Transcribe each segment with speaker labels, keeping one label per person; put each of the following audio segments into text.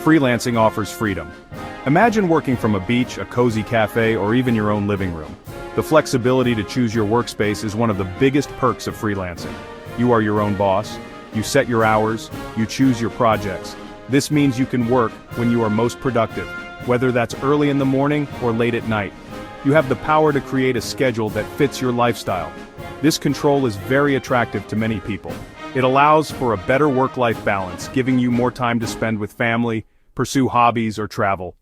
Speaker 1: Freelancing offers freedom. Imagine working from a beach, a cozy cafe, or even your own living room. The flexibility to choose your workspace is one of the biggest perks of freelancing. You are your own boss, you set your hours, you choose your projects. This means you can work when you are most productive, whether that's early in the morning or late at night. You have the power to create a schedule that fits your lifestyle. This control is very attractive to many people. It allows for a better work-life balance, giving you more time to spend with family, pursue hobbies, or travel.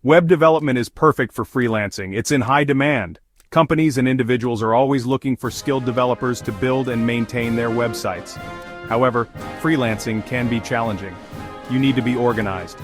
Speaker 1: Web development is perfect for freelancing. It's in high demand. Companies and individuals are always looking for skilled developers to build and maintain their websites. However, freelancing can be challenging. You need to be organized.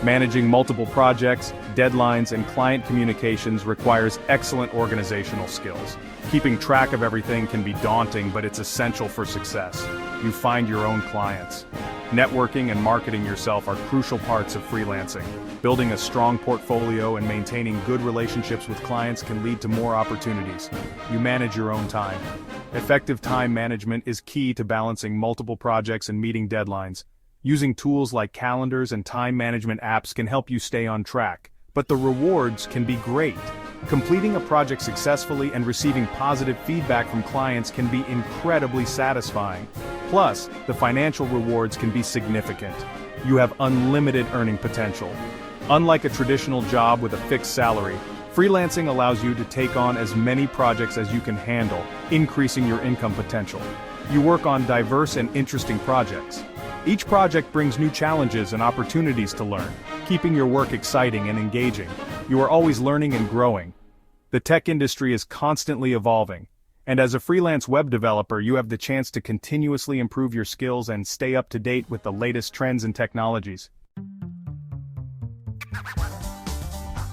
Speaker 1: Managing multiple projects, deadlines, and client communications requires excellent organizational skills. Keeping track of everything can be daunting, but it's essential for success. You find your own clients. Networking and marketing yourself are crucial parts of freelancing. Building a strong portfolio and maintaining good relationships with clients can lead to more opportunities. You manage your own time. Effective time management is key to balancing multiple projects and meeting deadlines. Using tools like calendars and time management apps can help you stay on track, but the rewards can be great. Completing a project successfully and receiving positive feedback from clients can be incredibly satisfying. Plus, the financial rewards can be significant. You have unlimited earning potential. Unlike a traditional job with a fixed salary, freelancing allows you to take on as many projects as you can handle, increasing your income potential. You work on diverse and interesting projects. Each project brings new challenges and opportunities to learn, keeping your work exciting and engaging. You are always learning and growing. The tech industry is constantly evolving, and as a freelance web developer, you have the chance to continuously improve your skills and stay up to date with the latest trends and technologies.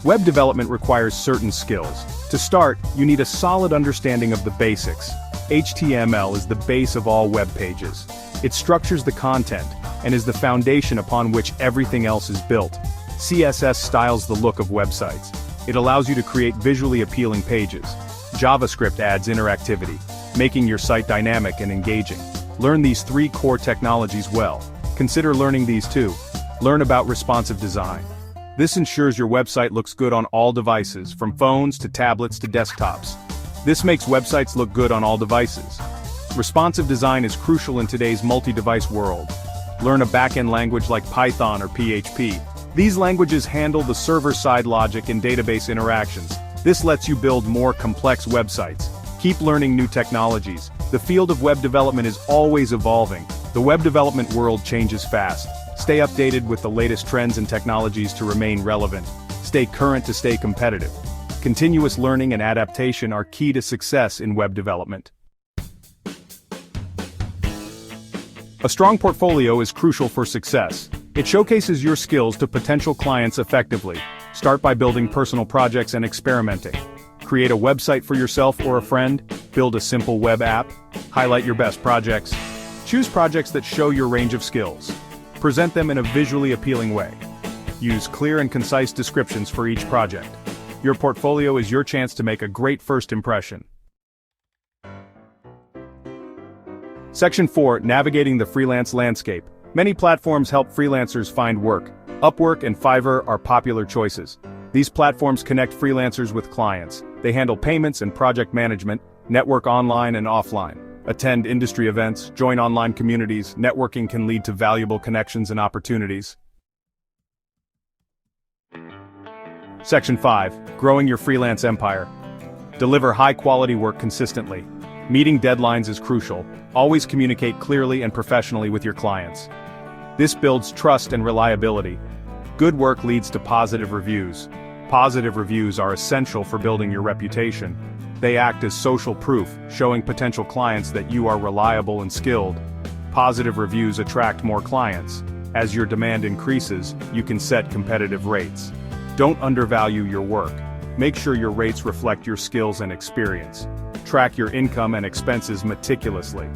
Speaker 1: Web development requires certain skills. To start, you need a solid understanding of the basics. HTML is the base of all web pages. It structures the content and is the foundation upon which everything else is built. CSS styles the look of websites. It allows you to create visually appealing pages. JavaScript adds interactivity, making your site dynamic and engaging. Learn these three core technologies well. Consider learning these too. Learn about responsive design. This ensures your website looks good on all devices, from phones to tablets to desktops. This makes websites look good on all devices. Responsive design is crucial in today's multi-device world. Learn a backend language like Python or PHP. These languages handle the server-side logic and database interactions. This lets you build more complex websites. Keep learning new technologies. The field of web development is always evolving. The web development world changes fast. Stay updated with the latest trends and technologies to remain relevant. Stay current to stay competitive. Continuous learning and adaptation are key to success in web development. A strong portfolio is crucial for success. It showcases your skills to potential clients effectively. Start by building personal projects and experimenting. Create a website for yourself or a friend. Build a simple web app. Highlight your best projects. Choose projects that show your range of skills. Present them in a visually appealing way. Use clear and concise descriptions for each project. Your portfolio is your chance to make a great first impression. Section 4. Navigating the freelance landscape. Many platforms help freelancers find work. Upwork and Fiverr are popular choices. These platforms connect freelancers with clients. They handle payments and project management, network online and offline. Attend industry events, join online communities. Networking can lead to valuable connections and opportunities. Section 5. Growing your freelance empire. Deliver high-quality work consistently. Meeting deadlines is crucial. Always communicate clearly and professionally with your clients. This builds trust and reliability. Good work leads to positive reviews. Positive reviews are essential for building your reputation. They act as social proof, showing potential clients that you are reliable and skilled. Positive reviews attract more clients. As your demand increases, you can set competitive rates. Don't undervalue your work. Make sure your rates reflect your skills and experience. Track your income and expenses meticulously.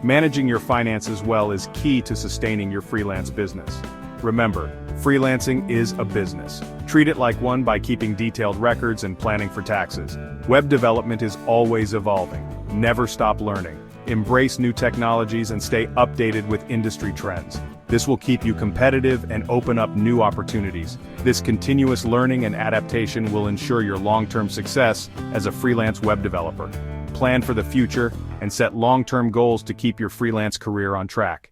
Speaker 1: Managing your finances well is key to sustaining your freelance business. Remember, freelancing is a business. Treat it like one by keeping detailed records and planning for taxes. Web development is always evolving. Never stop learning. Embrace new technologies and stay updated with industry trends. This will keep you competitive and open up new opportunities. This continuous learning and adaptation will ensure your long-term success as a freelance web developer. Plan for the future and set long-term goals to keep your freelance career on track.